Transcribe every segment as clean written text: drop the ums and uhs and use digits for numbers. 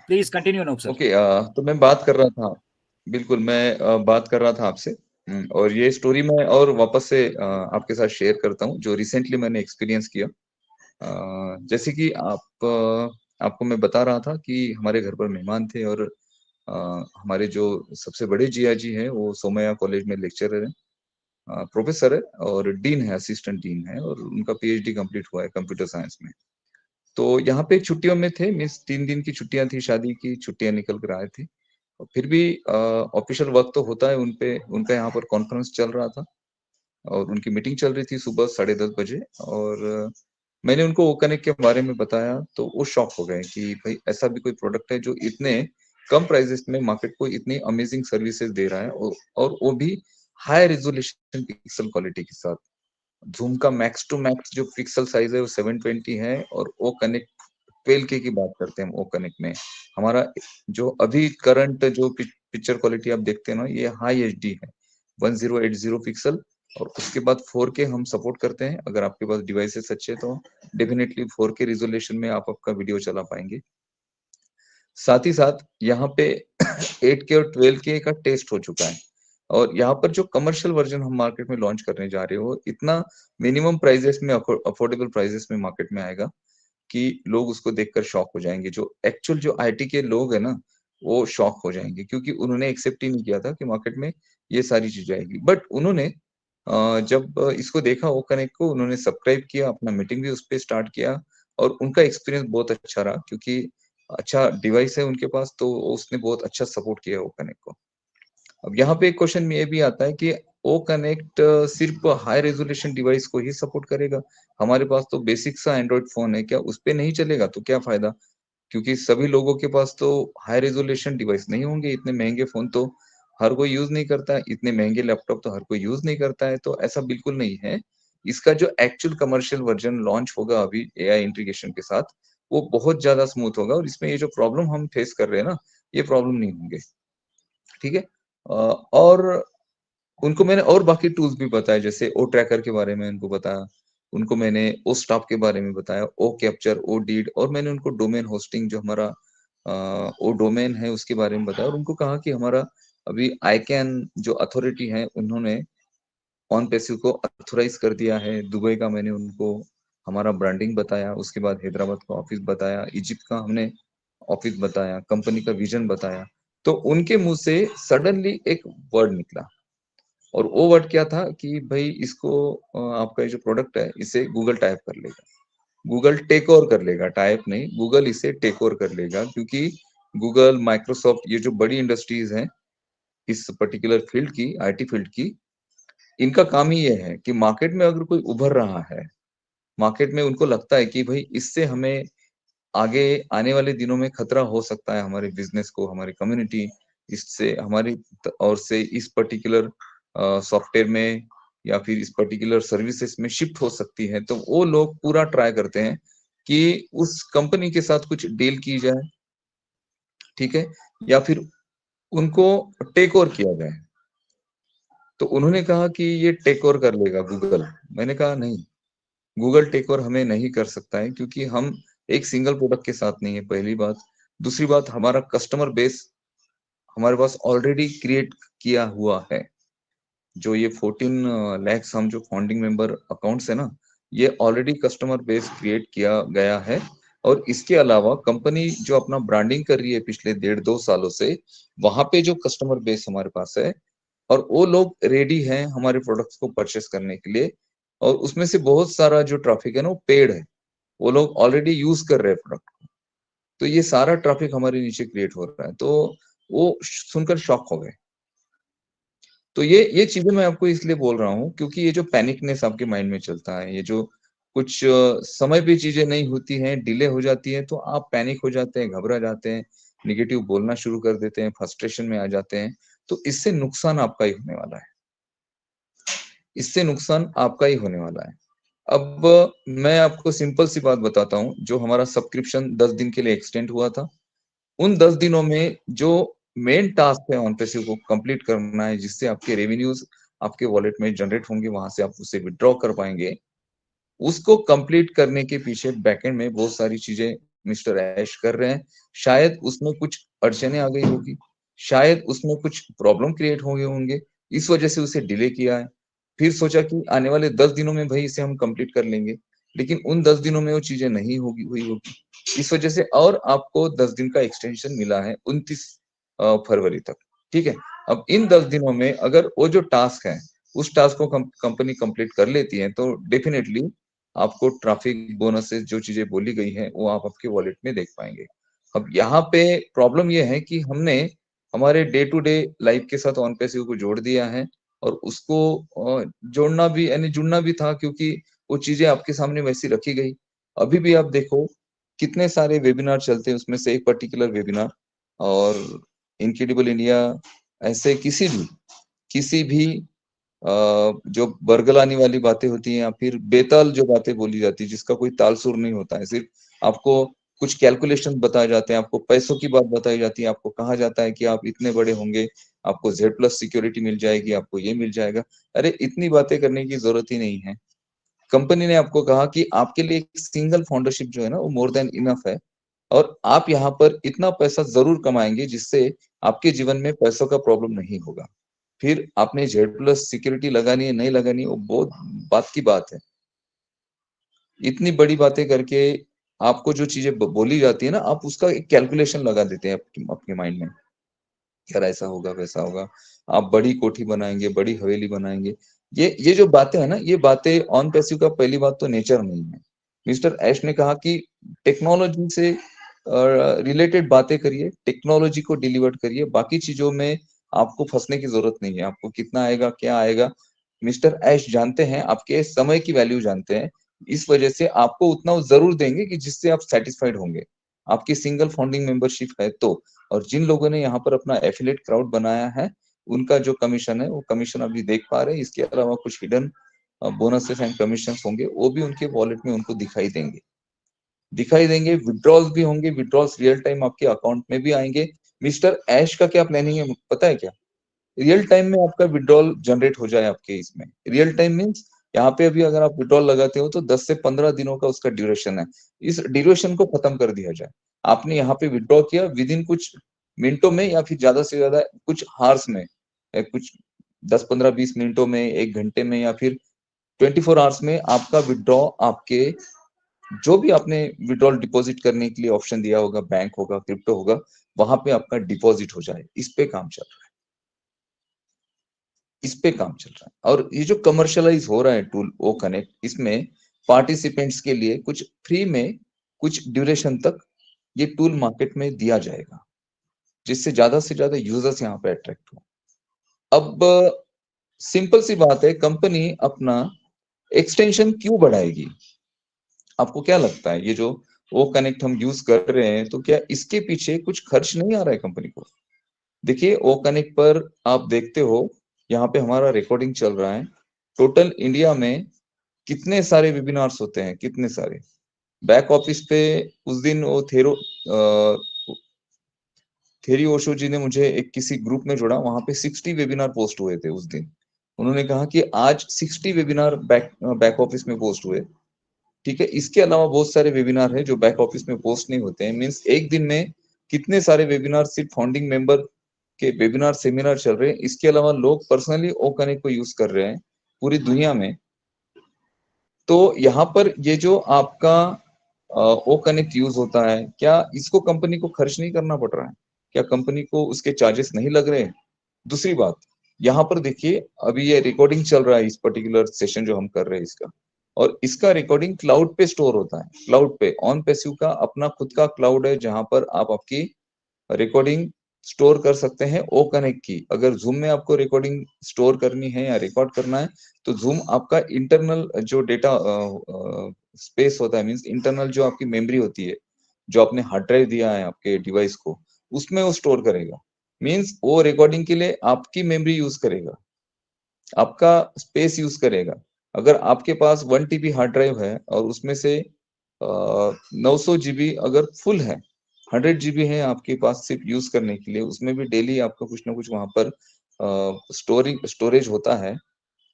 Please continue Anup sir. Okay, तो मैं बात कर रहा था। बिल्कुल, मैं बात कर रहा था आपसे। और ये स्टोरी मैं और वापस से आपके साथ शेयर करता हूँ जो रिसेंटली मैंने एक्सपीरियंस किया। जैसे कि आपको मैं बता रहा था कि हमारे घर पर मेहमान थे, और हमारे जो सबसे बड़े जिया जी हैं वो सोमैया कॉलेज में लेक्चरर हैं, प्रोफेसर है, और डीन है, असिस्टेंट डीन है, और उनका पीएचडी कंप्लीट हुआ है कंप्यूटर साइंस में। तो यहाँ पे छुट्टियों में थे, मीन्स 3 दिन की छुट्टियां थी, शादी की छुट्टियां निकल कर आए थे। और फिर भी ऑफिशियल वर्क तो होता है उनपे, उनका यहाँ पर कॉन्फ्रेंस चल रहा था, और उनकी मीटिंग चल रही थी सुबह 10:30 बजे। और मैंने उनको वो कनेक्ट के बारे में बताया, तो वो शॉक हो गए कि भाई ऐसा भी कोई प्रोडक्ट है जो इतने कम प्राइसेस में मार्केट को इतनी अमेजिंग सर्विसेज दे रहा है, और वो भी हाई रेजोल्यूशन पिक्सल क्वालिटी के साथ। जूम का मैक्स टू मैक्स जो पिक्सल साइज है वो 720 है, और ओ कनेक्ट 12K की बात करते हैं हम ओ कनेक्ट में। हमारा जो अभी करंट जो पिक्चर क्वालिटी आप देखते हैं ना, ये हाई एचडी है, 1080 पिक्सल। और उसके बाद 4K हम सपोर्ट करते हैं, अगर आपके पास डिवाइसेस अच्छे तो डेफिनेटली 4K रिजोल्यूशन में आप आपका वीडियो चला पाएंगे। साथ ही साथ यहाँ पे 8K और 12K का टेस्ट हो चुका है। और यहाँ पर जो कमर्शियल वर्जन हम मार्केट में लॉन्च करने जा रहे हो, इतना मिनिमम प्राइजेस में, अफोर्डेबल प्राइजेस में मार्केट में आएगा कि लोग उसको देखकर शॉक हो जाएंगे। जो एक्चुअल जो आईटी के लोग है ना, वो शॉक हो जाएंगे, क्योंकि उन्होंने एक्सेप्ट ही नहीं किया था कि मार्केट में ये सारी चीजें आएगी। बट उन्होंने जब इसको देखा वो कनेक्ट को, उन्होंने सब्सक्राइब किया, अपना मीटिंग भी उस पर स्टार्ट किया, और उनका एक्सपीरियंस बहुत अच्छा रहा, क्योंकि अच्छा डिवाइस है उनके पास, तो उसने बहुत अच्छा सपोर्ट किया वो कनेक्ट को। अब यहाँ पे एक क्वेश्चन ये भी आता है कि ओ कनेक्ट सिर्फ हाई रेजोल्यूशन डिवाइस को ही सपोर्ट करेगा? हमारे पास तो बेसिक सा एंड्रॉइड फोन है, क्या उस पे नहीं चलेगा? तो क्या फायदा? क्योंकि सभी लोगों के पास तो हाई रेजोल्यूशन डिवाइस नहीं होंगे, इतने महंगे फोन तो हर कोई यूज नहीं करता है, इतने महंगे लैपटॉप तो हर कोई यूज नहीं करता है। तो ऐसा बिल्कुल नहीं है। इसका जो एक्चुअल कमर्शियल वर्जन लॉन्च होगा अभी एआई इंटीग्रेशन के साथ, वो बहुत ज्यादा स्मूथ होगा, और इसमें ये जो प्रॉब्लम हम फेस कर रहे हैं ना, ये प्रॉब्लम नहीं होंगे। ठीक है। और उनको मैंने और बाकी टूल्स भी बताए, जैसे ओ ट्रैकर के बारे में उनको बताया, उनको मैंने ओ स्टॉप के बारे में बताया, ओ कैप्चर, ओ डीड, और मैंने उनको डोमेन होस्टिंग जो हमारा ओ डोमेन है उसके बारे में बताया, और उनको कहा कि हमारा अभी आईकैन जो अथॉरिटी है, उन्होंने ऑन पैसिव को अथोराइज कर दिया है। दुबई का मैंने उनको हमारा ब्रांडिंग बताया, उसके बाद हैदराबाद का ऑफिस बताया, इजिप्ट का हमने ऑफिस बताया, कंपनी का विजन बताया। तो उनके मुंह से सडनली एक वर्ड निकला, और वो वर्ड क्या था कि भाई इसको आपका ये जो प्रोडक्ट है इसे गूगल टाइप कर लेगा, गूगल टेक ओवर कर लेगा, टाइप नहीं, गूगल इसे टेक ओवर कर लेगा। क्योंकि गूगल, माइक्रोसॉफ्ट, ये जो बड़ी इंडस्ट्रीज हैं इस पर्टिकुलर फील्ड की, आईटी फील्ड की, इनका काम ही ये है कि मार्केट में अगर कोई उभर रहा है, मार्केट में उनको लगता है कि भाई इससे हमें आगे आने वाले दिनों में खतरा हो सकता है हमारे बिजनेस को, हमारी कम्युनिटी, इससे हमारी और से इस पर्टिकुलर सॉफ्टवेयर में या फिर इस पर्टिकुलर सर्विसेज में शिफ्ट हो सकती है, तो वो लोग पूरा ट्राई करते हैं कि उस कंपनी के साथ कुछ डील की जाए, ठीक है, या फिर उनको टेक ओवर किया जाए। तो उन्होंने कहा कि ये टेक ओवर कर लेगा गूगल। मैंने कहा नहीं, गूगल टेक ओवर हमें नहीं कर सकता है, क्योंकि हम एक सिंगल प्रोडक्ट के साथ नहीं है, पहली बात। दूसरी बात, हमारा कस्टमर बेस हमारे पास ऑलरेडी क्रिएट किया हुआ है। जो ये 14 लैक्स हम जो फाउंडिंग मेंबर अकाउंट्स है ना, ये ऑलरेडी कस्टमर बेस क्रिएट किया गया है। और इसके अलावा कंपनी जो अपना ब्रांडिंग कर रही है पिछले 1.5-2 सालों से, वहां पे जो कस्टमर बेस हमारे पास है, और वो लोग रेडी हैं हमारे प्रोडक्ट्स को परचेस करने के लिए। और उसमें से बहुत सारा जो ट्रैफिक है ना, वो पेड है, वो लोग ऑलरेडी यूज कर रहे हैं प्रोडक्ट को। तो ये सारा ट्रैफिक हमारे नीचे क्रिएट हो रहा है, तो वो सुनकर शॉक हो गए। तो ये चीजें मैं आपको इसलिए बोल रहा हूँ, क्योंकि ये जो पैनिकनेस आपके माइंड में चलता है, ये जो कुछ समय पे चीजें नहीं होती हैं, डिले हो जाती है, तो आप पैनिक हो जाते हैं, घबरा जाते हैं, निगेटिव बोलना शुरू कर देते हैं, फ्रस्ट्रेशन में आ जाते हैं। तो इससे नुकसान आपका ही होने वाला है, इससे नुकसान आपका ही होने वाला है। अब मैं आपको सिंपल सी बात बताता हूँ, जो हमारा सब्सक्रिप्शन 10 दिन के लिए एक्सटेंड हुआ था, उन 10 दिनों में जो मेन टास्क है ऑन पैसिव को कंप्लीट करना है, जिससे आपके रेवेन्यूज आपके वॉलेट में जनरेट होंगे, वहां से आप उसे विड्रॉ कर पाएंगे, उसको कंप्लीट करने के पीछे बैकएंड में बहुत सारी चीजें मिस्टर ऐश कर रहे हैं, शायद उसमें कुछ अड़चनें आ गई होगी, शायद उसमें कुछ प्रॉब्लम क्रिएट हो गए होंगे, इस वजह से उसे डिले किया है। फिर सोचा कि आने वाले 10 दिनों में भई इसे हम कंप्लीट कर लेंगे, लेकिन उन 10 दिनों में वो चीज़ें नहीं हुई होगी। इस वजह से और आपको 10 दिन का एक्सटेंशन मिला है 29 फरवरी तक, ठीक है? अब इन 10 दिनों में अगर वो जो टास्क है, उस टास्क को कंपनी कंप्लीट कर लेती है, तो डेफिनिटली आपको ट्रैफिक बोनसेस जो चीज़ें बोली गई हैं, वो आप आपके वॉलेट में देख पाएँगे। अब यहाँ पे प्रॉब्लम ये है कि हमने हमारे डे टू डे लाइफ के साथ ऑन पैसिव को जोड़ दिया है और उसको जोड़ना भी यानी जुड़ना भी था, क्योंकि वो चीज़ें आपके सामने वैसी रखी गई। अभी भी आप देखो कितने सारे वेबिनार चलते हैं, उसमें से एक पर्टिकुलर वेबिनार और इनक्रेडिबल इंडिया ऐसे किसी भी जो बरगलाने वाली बातें होती हैं या फिर बेताल जो बातें बोली जाती है, जिसका कोई ताल-सुर नहीं होता है, सिर्फ आपको कुछ कैलकुलेशन बताए जाते हैं, आपको पैसों की बात बताई जाती है, आपको कहा जाता है कि आप इतने बड़े होंगे, आपको ज़ेड प्लस सिक्योरिटी मिल जाएगी, आपको ये मिल जाएगा। अरे! इतनी बातें करने की ज़रूरत ही नहीं है। कंपनी ने आपको कहा कि आपके लिए एक सिंगल फाउंडरशिप जो है ना, वो मोर देन इनफ है और आप यहाँ पर इतना पैसा ज़रूर कमाएँगे, जिससे आपके जीवन में पैसों का प्रॉब्लम नहीं होगा। फिर आपने जेड प्लस सिक्योरिटी लगानी है, नहीं लगानी है, वो बहुत बात की बात है। इतनी बड़ी बातें करके आपको जो चीज़ें बोली जाती है ना, आप उसका एक कैलकुलेशन लगा देते हैं आपके आपके माइंड में। यार ऐसा होगा, वैसा होगा। आप बड़ी कोठी बनाएँगे, बड़ी हवेली बनाएँगे। ये जो बातें हैं ना, ये बातें ऑन पैसिव का पहली बात तो नेचर नहीं है। मिस्टर ऐश ने कहा कि टेक्नोलॉजी से रिलेटेड बातें करिए, टेक्नोलॉजी को डिलीवर करिए, बाकी चीज़ों में आपको फँसने की ज़रूरत नहीं है। आपको कितना आएगा, क्या आएगा, मिस्टर ऐश जानते हैं, आपके समय की वैल्यू जानते हैं। इस वजह से आपको उतना वो ज़रूर देंगे कि जिससे आप सैटिस्फाइड होंगे। आपकी सिंगल फाउंडिंग मेंबरशिप है तो। और जिन लोगों ने यहाँ पर अपना एफिलिएट क्राउड बनाया है, उनका जो कमीशन है, वो कमीशन अभी देख पा रहे हैं। इसके अलावा कुछ हिडन बोनसेस एंड कमीशंस होंगे, वो भी उनके वॉलेट में उनको दिखाई देंगे, विथड्रॉल्स भी होंगे, विथड्रॉल्स रियल टाइम आपके अकाउंट में भी आएँगे। मिस्टर ऐश का क्या प्लानिंग है पता है क्या? रियल टाइम में आपका विथड्रॉल जनरेट हो जाए आपके इसमें। रियल टाइम मीन्स यहाँ पे अभी अगर आप विथड्रॉल लगाते हो तो 10 से 15 दिनों का उसका ड्यूरेशन है। इस ड्यूरेशन को खत्म कर दिया जाए। आपने यहाँ पे विथड्रॉ किया विदिन कुछ मिनटों में या फिर ज़्यादा से ज़्यादा कुछ हार्स में कुछ 10, 15, 20 मिनटों में, 1 घंटे में या फिर 24 आवर्स में आपका विथड्रॉ आपके जो भी आपने विथड्रॉल डिपॉज़िट करने के लिए ऑप्शन दिया होगा, बैंक होगा, क्रिप्टो होगा, वहाँ पे आपका डिपॉज़िट हो जाए। इस पे काम चल रहा है। इस पे काम चल रहा है और ये जो कमर्शियलाइज़ हो रहा है टूल ओ कनेक्ट, इसमें पार्टिसिपेंट्स के लिए कुछ फ्री में कुछ ड्यूरेशन तक ये टूल मार्केट में दिया जाएगा, जिससे ज़्यादा से ज़्यादा यूज़र्स यहाँ पे अट्रैक्ट हों। अब सिंपल सी बात है, कंपनी अपना एक्सटेंशन क्यों बढ़ाएगी? आपको क्या लगता है? ये जो ओ कनेक्ट हम यूज़ कर रहे हैं, तो क्या इसके पीछे कुछ खर्च नहीं आ रहा है कंपनी को? देखिए, ओ कनेक्ट पर आप देखते हो, यहाँ पे हमारा रिकॉर्डिंग चल रहा है। टोटल इंडिया में कितने सारे वेबिनार्स होते हैं, कितने सारे। बैक ऑफिस पे उस दिन वो थेरी ओशो जी ने मुझे एक किसी ग्रुप में जोड़ा, वहाँ पे 60 वेबिनार पोस्ट हुए थे उस दिन। उन्होंने कहा कि आज 60 वेबिनार बैक ऑफिस में पोस्ट हुए। ठीक है? इसके अलावा बहुत सारे वेबिनार हैं जो बैक ऑफिस में पोस्ट नहीं होते हैं। मीन्स एक दिन में कितने सारे वेबिनार सिर्फ फाउंडिंग मेंबर के वेबिनार, सेमिनार चल रहे हैं। इसके अलावा लोग पर्सनली ओ कनेक्ट को यूज़ कर रहे हैं, पूरी दुनिया में। तो यहाँ पर ये जो आपका ओ कनेक्ट यूज़ होता है, क्या इसको कंपनी को खर्च नहीं करना पड़ रहा है? क्या कंपनी को उसके चार्जेस नहीं लग रहे हैं? दूसरी बात, यहाँ पर देखिए अभी ये रिकॉर्डिंग चल रहा है इस पर्टिकुलर सेशन जो हम कर रहे हैं इसका और इसका रिकॉर्डिंग क्लाउड पे स्टोर होता है, क्लाउड पे। ऑन पैसिव का अपना खुद का क्लाउड है जहाँ पर आप आपकी रिकॉर्डिंग स्टोर कर सकते हैं ओ कनेक्ट की। अगर ज़ूम में आपको रिकॉर्डिंग स्टोर करनी है या रिकॉर्ड करना है, तो ज़ूम आपका इंटरनल जो डेटा स्पेस होता है मीन्स इंटरनल जो आपकी मेमोरी होती है, जो आपने हार्ड ड्राइव दिया है आपके डिवाइस को, उसमें वो स्टोर करेगा। मीन्स वो रिकॉर्डिंग के लिए आपकी मेमोरी यूज़ करेगा, आपका स्पेस यूज़ करेगा। अगर आपके पास 1 टीबी हार्ड ड्राइव है और उसमें से 900 जीबी अगर फुल है, 100 जीबी है आपके पास सिर्फ यूज़ करने के लिए, उसमें भी डेली आपका कुछ ना कुछ वहाँ पर स्टोरेज होता है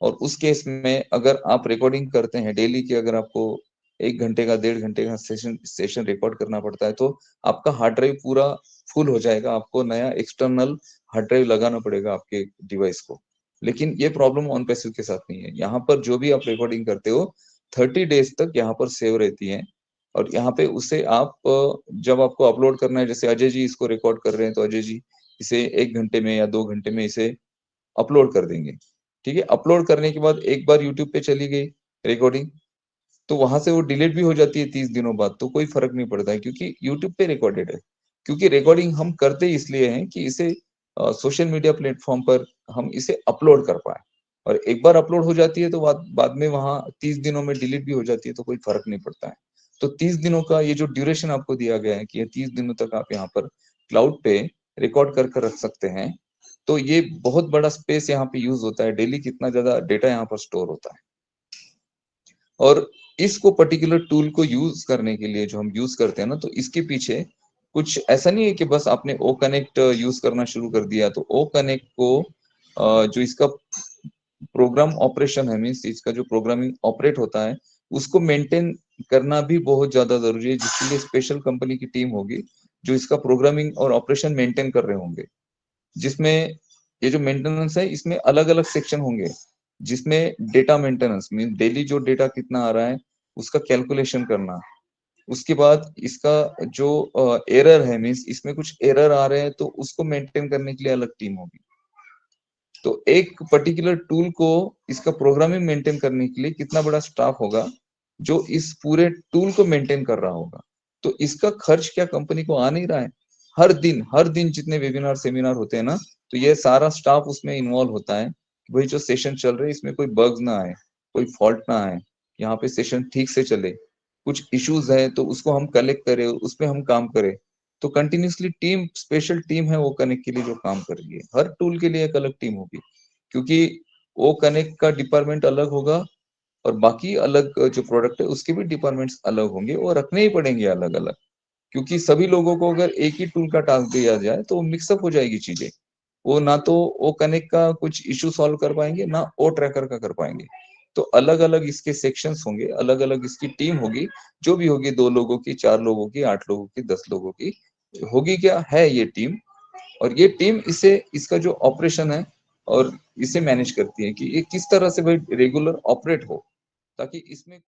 और उस केस में अगर आप रिकॉर्डिंग करते हैं डेली की अगर आपको 1 घंटे का, 1.5 घंटे का सेशन रिकॉर्ड करना पड़ता है, तो आपका हार्ड ड्राइव पूरा फुल हो जाएगा, आपको नया एक्सटर्नल हार्ड ड्राइव लगाना पड़ेगा आपके डिवाइस को। लेकिन ये प्रॉब्लम ऑन पैसिव के साथ नहीं है। यहाँ पर जो भी आप रिकॉर्डिंग करते हो, 30 डेज़ तक यहाँ पर सेव रहती है और यहाँ पे उसे आप जब आपको अपलोड करना है, जैसे अजय जी इसको रिकॉर्ड कर रहे हैं, तो अजय जी इसे 1 घंटे में या 2 घंटे में इसे अपलोड कर देंगे। ठीक है? अपलोड करने के बाद एक बार यूट्यूब पे चली गई रिकॉर्डिंग, तो वहां से वो डिलीट भी हो जाती है 30 दिनों बाद, तो कोई फर्क नहीं पड़ता है क्योंकि यूट्यूब पे रिकॉर्डेड है। क्योंकि रिकॉर्डिंग हम करते इसलिए हैं कि इसे सोशल मीडिया प्लेटफॉर्म पर हम इसे अपलोड कर पाए, और एक बार अपलोड हो जाती है तो बाद बाद में वहां 30 दिनों में डिलीट भी हो जाती है, तो कोई फर्क नहीं पड़ता है। तो 30 दिनों का ये जो ड्यूरेशन आपको दिया गया है कि ये 30 दिनों तक आप यहाँ पर क्लाउड पे रिकॉर्ड कर कर रख सकते हैं, तो ये बहुत बड़ा स्पेस यहाँ पे यूज होता है। डेली कितना ज्यादा डेटा यहाँ पर स्टोर होता है। और इसको पर्टिकुलर टूल को यूज करने के लिए जो हम यूज करते हैं ना, तो इसके पीछे कुछ ऐसा नहीं है कि बस आपने ओ कनेक्ट यूज करना शुरू कर दिया, तो ओ कनेक्ट को जो इसका प्रोग्राम ऑपरेशन है, मीन्स इसका जो प्रोग्रामिंग ऑपरेट होता है, उसको मेंटेन करना भी बहुत ज्यादा जरूरी है, जिसके लिए स्पेशल कंपनी की टीम होगी जो इसका प्रोग्रामिंग और ऑपरेशन मेंटेन कर रहे होंगे। जिसमें ये जो मेंटेनेंस है, इसमें अलग अलग सेक्शन होंगे, जिसमें डेटा मेंटेनेंस मीन डेली जो डेटा कितना आ रहा है उसका कैलकुलेशन करना। उसके बाद इसका जो एरर है, मीन्स इसमें कुछ एरर आ रहे हैं तो उसको मेंटेन करने के लिए अलग टीम होगी। तो एक पर्टिकुलर टूल को इसका प्रोग्रामिंग मेंटेन करने के लिए कितना बड़ा स्टाफ होगा जो इस पूरे टूल को मेंटेन कर रहा होगा। तो इसका खर्च क्या कंपनी को आ नहीं रहा है? हर दिन जितने वेबिनार सेमिनार होते हैं ना, तो ये सारा स्टाफ उसमें इन्वॉल्व होता है। वही जो सेशन चल रहे हैं इसमें कोई बग्स ना आए, कोई फॉल्ट ना आए, यहाँ पे सेशन ठीक से चले। कुछ इश्यूज है तो उसको हम कलेक्ट करें, उसपे हम काम करें। तो कंटिन्यूअसली टीम, स्पेशल टीम है वो कनेक्ट के लिए जो काम कर रही है। हर टूल के लिए एक अलग टीम होगी, क्योंकि वो कनेक्ट का डिपार्टमेंट अलग होगा और बाकी अलग जो प्रोडक्ट है उसके भी डिपार्टमेंट्स अलग होंगे और रखने ही पड़ेंगे अलग अलग। क्योंकि सभी लोगों को अगर एक ही टूल का टास्क दिया जाए तो मिक्सअप हो जाएगी चीजें। वो ना तो ओ कनेक्ट का कुछ इशू सॉल्व कर पाएंगे, ना ओ ट्रैकर का कर पाएंगे। तो अलग अलग इसके सेक्शंस होंगे, अलग अलग इसकी टीम होगी, जो भी होगी, 2 लोगों की, 4 लोगों की, 8 लोगों की, 10 लोगों की होगी। क्या है ये टीम? और ये टीम इसे, इसका जो ऑपरेशन है और इसे मैनेज करती है कि ये किस तरह से भाई रेगुलर ऑपरेट हो, ताकि इसमें